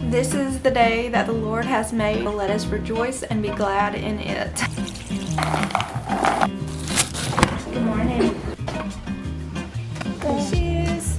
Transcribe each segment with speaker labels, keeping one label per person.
Speaker 1: This is the day that the Lord has made. Let us rejoice and be glad in it. Good morning. There she is.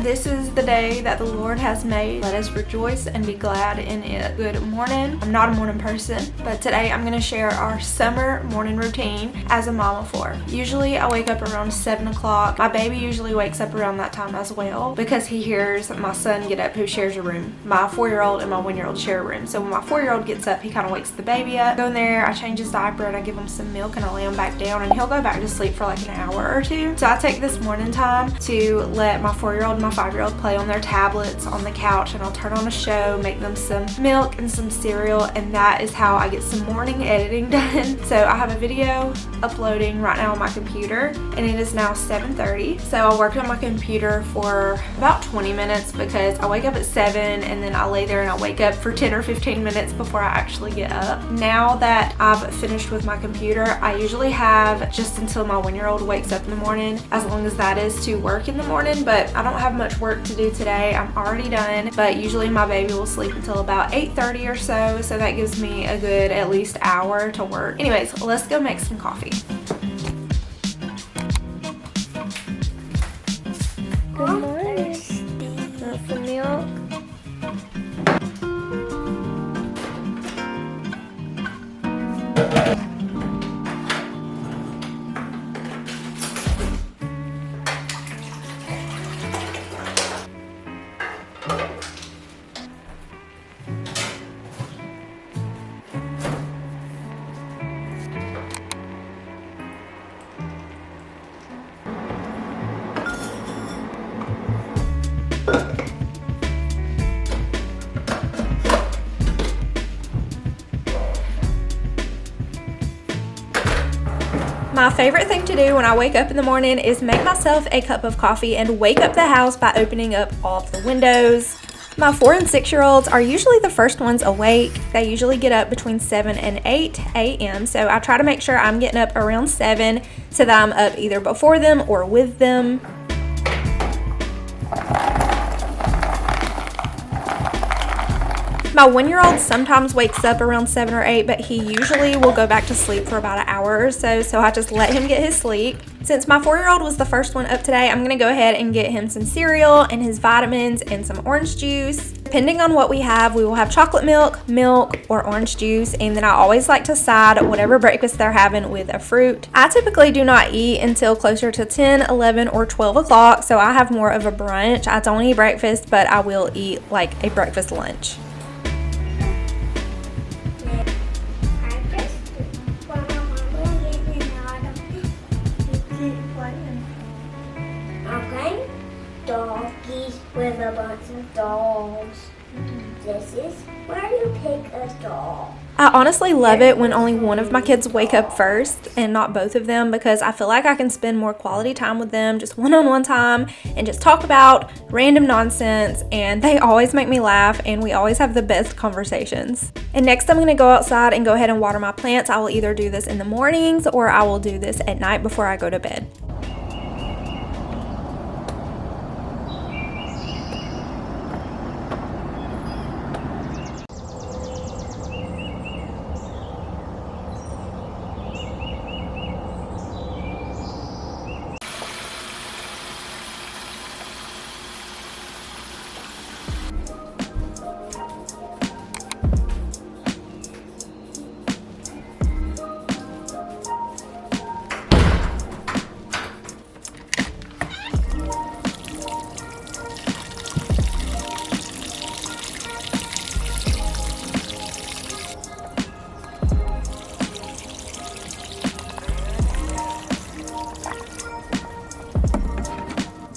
Speaker 1: This is the day that the Lord has made. Let us rejoice and be glad in it. Good morning. I'm not a morning person, but today I'm going to share our summer morning routine as a mom of four. Usually I wake up around 7 o'clock. My baby usually wakes up around that time as well because he hears my son get up who shares a room. My 4-year-old and my 1-year-old share a room. So when my 4-year-old gets up, he kind of wakes the baby up. Go in there, I change his diaper and I give him some milk and I lay him back down and he'll go back to sleep for like an hour or two. So I take this morning time to let my 4-year-old and my 5-year-old play on their tablets on the couch, and I'll turn on a show, make them some milk and some cereal, and that is how I get some morning editing done. So I have a video uploading right now on my computer and it is now 7:30. So I worked on my computer for about 20 minutes because I wake up at 7 and then I lay there and I wake up for 10 or 15 minutes before I actually get up. Now that I've finished with my computer, I usually have just until my 1-year-old wakes up in the morning, as long as that is to work in the morning, but I don't have much work to do today. I'm already done, but usually my baby will sleep until about 8:30 or so, so that gives me a good at least hour to work. Anyways, let's go make some coffee. Good morning. Want some milk? My favorite thing to do when I wake up in the morning is make myself a cup of coffee and wake up the house by opening up all of the windows. My 4 and 6-year-olds are usually the first ones awake. They usually get up between 7 and 8 a.m. So I try to make sure I'm getting up around 7 so that I'm up either before them or with them. My 1-year-old sometimes wakes up around 7 or 8, but he usually will go back to sleep for about an hour or so, so I just let him get his sleep. Since my 4-year-old was the first one up today, I'm going to go ahead and get him some cereal and his vitamins and some orange juice. Depending on what we will have chocolate milk, or orange juice, and then I always like to side whatever breakfast they're having with a fruit. I typically do not eat until closer to 10, 11, or 12 o'clock, so I have more of a brunch. I don't eat breakfast, but I will eat like a breakfast lunch.
Speaker 2: Doggies with a bunch of dogs. This is where you pick a dog.
Speaker 1: I honestly love it when only one of my kids wake up first and not both of them, because I feel like I can spend more quality time with them, just one-on-one time, and just talk about random nonsense, and they always make me laugh and we always have the best conversations. And next I'm going to go outside and go ahead and water my plants. I will either do this in the mornings or I will do this at night before I go to bed.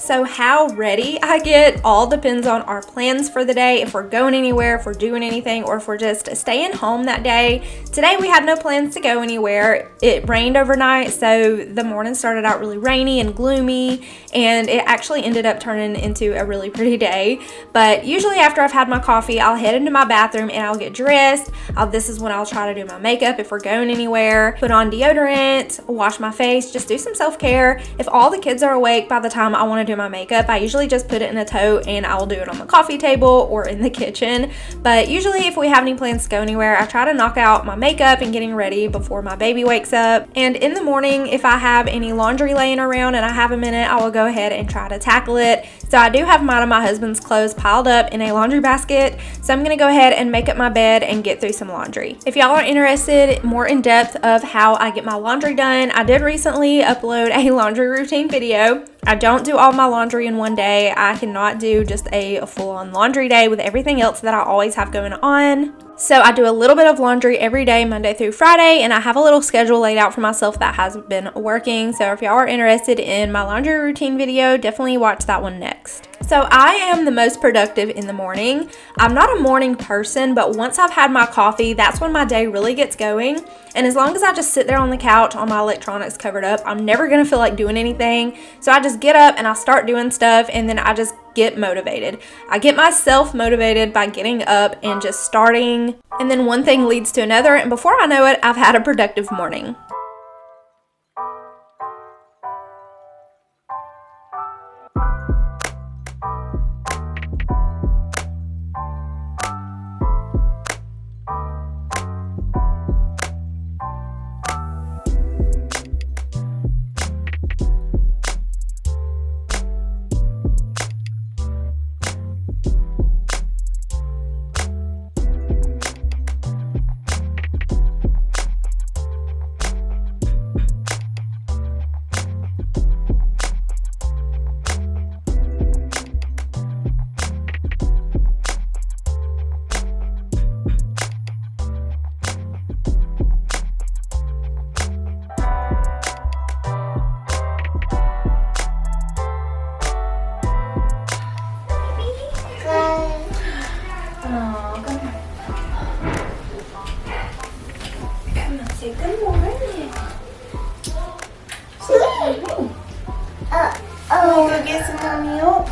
Speaker 1: So how ready I get all depends on our plans for the day, if we're going anywhere, if we're doing anything, or if we're just staying home that day. Today we had no plans to go anywhere. It rained overnight, so the morning started out really rainy and gloomy, and it actually ended up turning into a really pretty day. But usually after I've had my coffee, I'll head into my bathroom and I'll get dressed. This is when I'll try to do my makeup if we're going anywhere, put on deodorant, wash my face, just do some self-care. If all the kids are awake by the time I want to do my makeup, I usually just put it in a tote and I will do it on the coffee table or in the kitchen. But usually if we have any plans to go anywhere, I try to knock out my makeup and getting ready before my baby wakes up. And in the morning, if I have any laundry laying around and I have a minute, I will go ahead and try to tackle it. So I do have mine and my husband's clothes piled up in a laundry basket, so I'm gonna go ahead and make up my bed and get through some laundry. If y'all are interested more in depth of how I get my laundry done, I did recently upload a laundry routine video. I don't do all my laundry in one day. I cannot do just a full-on laundry day with everything else that I always have going on. So I do a little bit of laundry every day, Monday through Friday, and I have a little schedule laid out for myself that has been working. So if y'all are interested in my laundry routine video, definitely watch that one next. So I am the most productive in the morning. I'm not a morning person, but once I've had my coffee, that's when my day really gets going. And as long as I just sit there on the couch, all my electronics covered up, I'm never gonna feel like doing anything. So I just get up and I start doing stuff, and then I just get motivated. I get myself motivated by getting up and just starting, and then one thing leads to another, and before I know it, I've had a productive morning.
Speaker 2: Say good morning. Say good morning. Go get some more milk.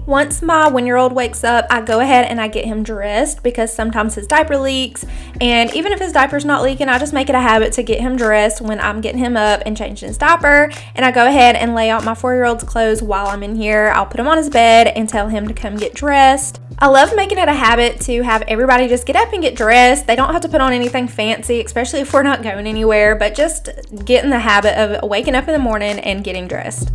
Speaker 1: Once my 1-year-old wakes up, I go ahead and I get him dressed because sometimes his diaper leaks, and even if his diaper's not leaking, I just make it a habit to get him dressed when I'm getting him up and changing his diaper, and I go ahead and lay out my 4-year-old's clothes while I'm in here. I'll put him on his bed and tell him to come get dressed. I love making it a habit to have everybody just get up and get dressed. They don't have to put on anything fancy, especially if we're not going anywhere, but just get in the habit of waking up in the morning and getting dressed.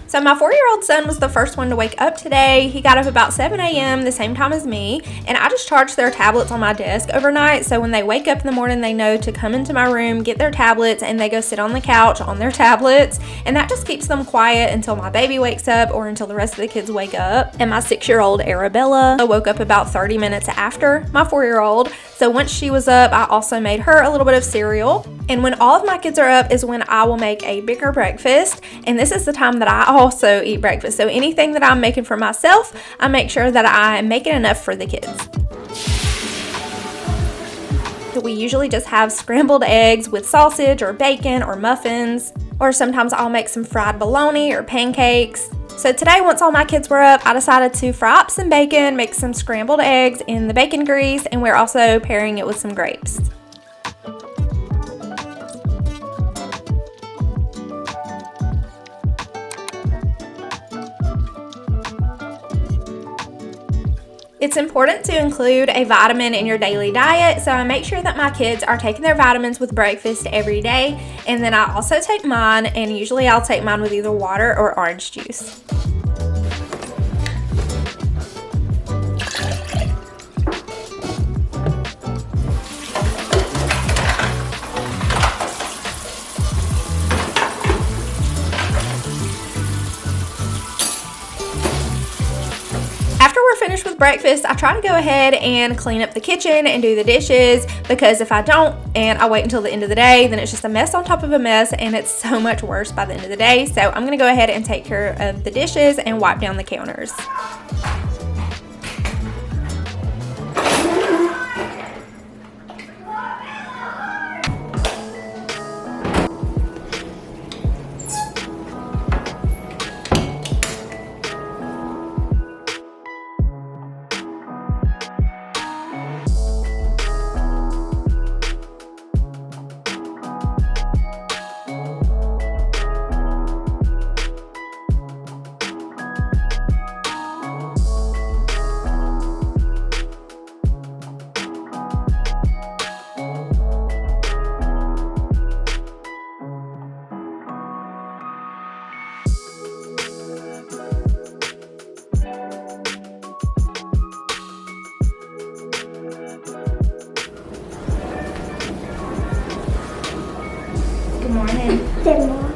Speaker 1: So my 4-year-old son was the first one to wake up today. He got up about 7 a.m., the same time as me, and I just charged their tablets on my desk overnight, so when they wake up in the morning, they know to come into my room, get their tablets, and they go sit on the couch on their tablets, and that just keeps them quiet until my baby wakes up or until the rest of the kids wake up. And my 6-year-old Arabella woke up about 30 minutes after my 4-year-old, so once she was up, I also made her a little bit of cereal. And when all of my kids are up is when I will make a bigger breakfast, and this is the time that I also eat breakfast. So anything that I'm making for myself, I make sure that I'm making enough for the kids. We usually just have scrambled eggs with sausage or bacon or muffins, or sometimes I'll make some fried bologna or pancakes. So today, once all my kids were up, I decided to fry up some bacon, make some scrambled eggs in the bacon grease, and we're also pairing it with some grapes. It's important to include a vitamin in your daily diet, so I make sure that my kids are taking their vitamins with breakfast every day, and then I also take mine, and usually I'll take mine with either water or orange juice. After we're finished with breakfast, I try to go ahead and clean up the kitchen and do the dishes, because if I don't and I wait until the end of the day, then it's just a mess on top of a mess, and it's so much worse by the end of the day. So I'm going to go ahead and take care of the dishes and wipe down the counters. Good morning.
Speaker 2: Good morning.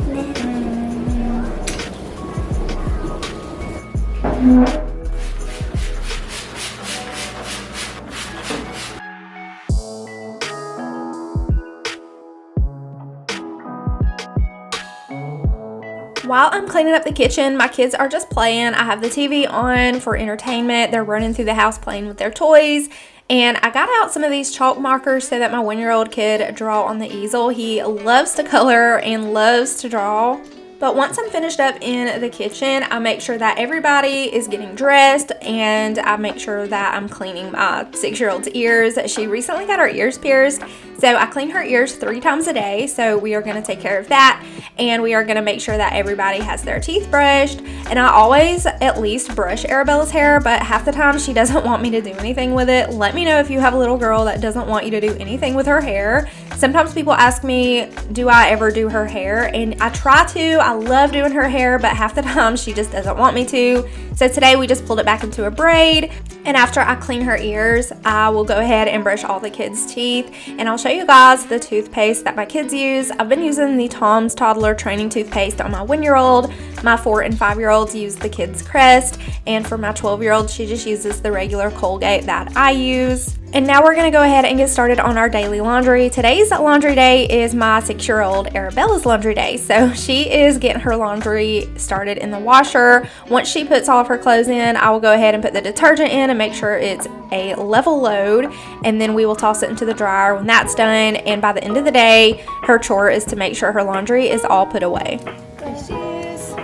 Speaker 1: While I'm cleaning up the kitchen, my kids are just playing. I have the TV on for entertainment. They're running through the house playing with their toys. And I got out some of these chalk markers so that my 1-year-old could draw on the easel. He loves to color and loves to draw. But once I'm finished up in the kitchen, I make sure that everybody is getting dressed, and I make sure that I'm cleaning my 6-year-old's ears. She recently got her ears pierced, so I clean her ears 3 times a day. So we are going to take care of that, and we are going to make sure that everybody has their teeth brushed. And I always at least brush Arabella's hair, but half the time she doesn't want me to do anything with it. Let me know if you have a little girl that doesn't want you to do anything with her hair. Sometimes people ask me, do I ever do her hair? And I try to. I love doing her hair, but half the time she just doesn't want me to. So today we just pulled it back into a braid, and after I clean her ears, I will go ahead and brush all the kids' teeth, and I'll show you guys the toothpaste that my kids use. I've been using the Tom's Toddler Training Toothpaste on my 1-year-old. My 4 and 5-year-olds use the Kids Crest, and for my 12-year-old, she just uses the regular Colgate that I use. And now we're going to go ahead and get started on our daily laundry. Today's laundry day is my 6-year-old Arabella's laundry day. So she is getting her laundry started in the washer. Once she puts all of her clothes in, I will go ahead and put the detergent in and make sure it's a level load. And then we will toss it into the dryer when that's done. And by the end of the day, her chore is to make sure her laundry is all put away. There she is.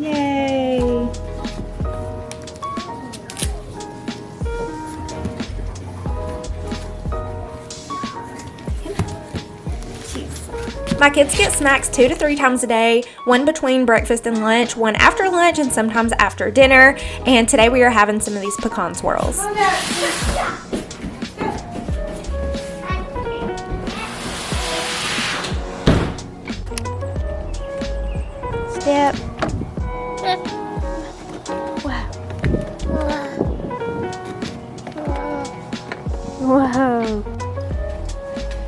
Speaker 1: Yay. My kids get snacks 2 to 3 times a day, one between breakfast and lunch, one after lunch, and sometimes after dinner. And today we are having some of these pecan swirls. Step. Whoa.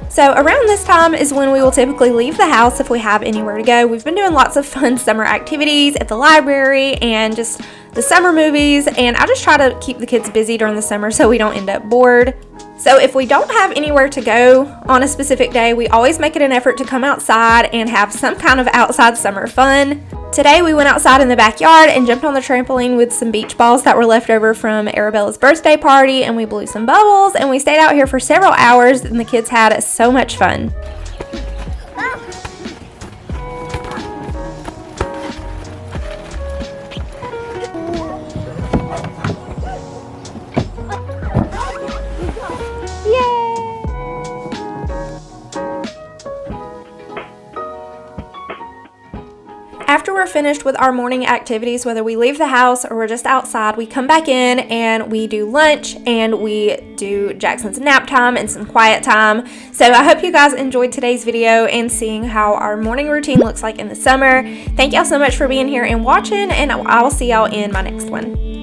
Speaker 1: So around this time is when we will typically leave the house if we have anywhere to go. We've been doing lots of fun summer activities at the library and just the summer movies, and I just try to keep the kids busy during the summer so we don't end up bored. So if we don't have anywhere to go on a specific day, we always make it an effort to come outside and have some kind of outside summer fun. Today we went outside in the backyard and jumped on the trampoline with some beach balls that were left over from Arabella's birthday party, and we blew some bubbles, and we stayed out here for several hours, and the kids had so much fun. After we're finished with our morning activities, whether we leave the house or we're just outside, we come back in and we do lunch and we do Jackson's nap time and some quiet time. So I hope you guys enjoyed today's video and seeing how our morning routine looks like in the summer. Thank y'all so much for being here and watching, and I will see y'all in my next one.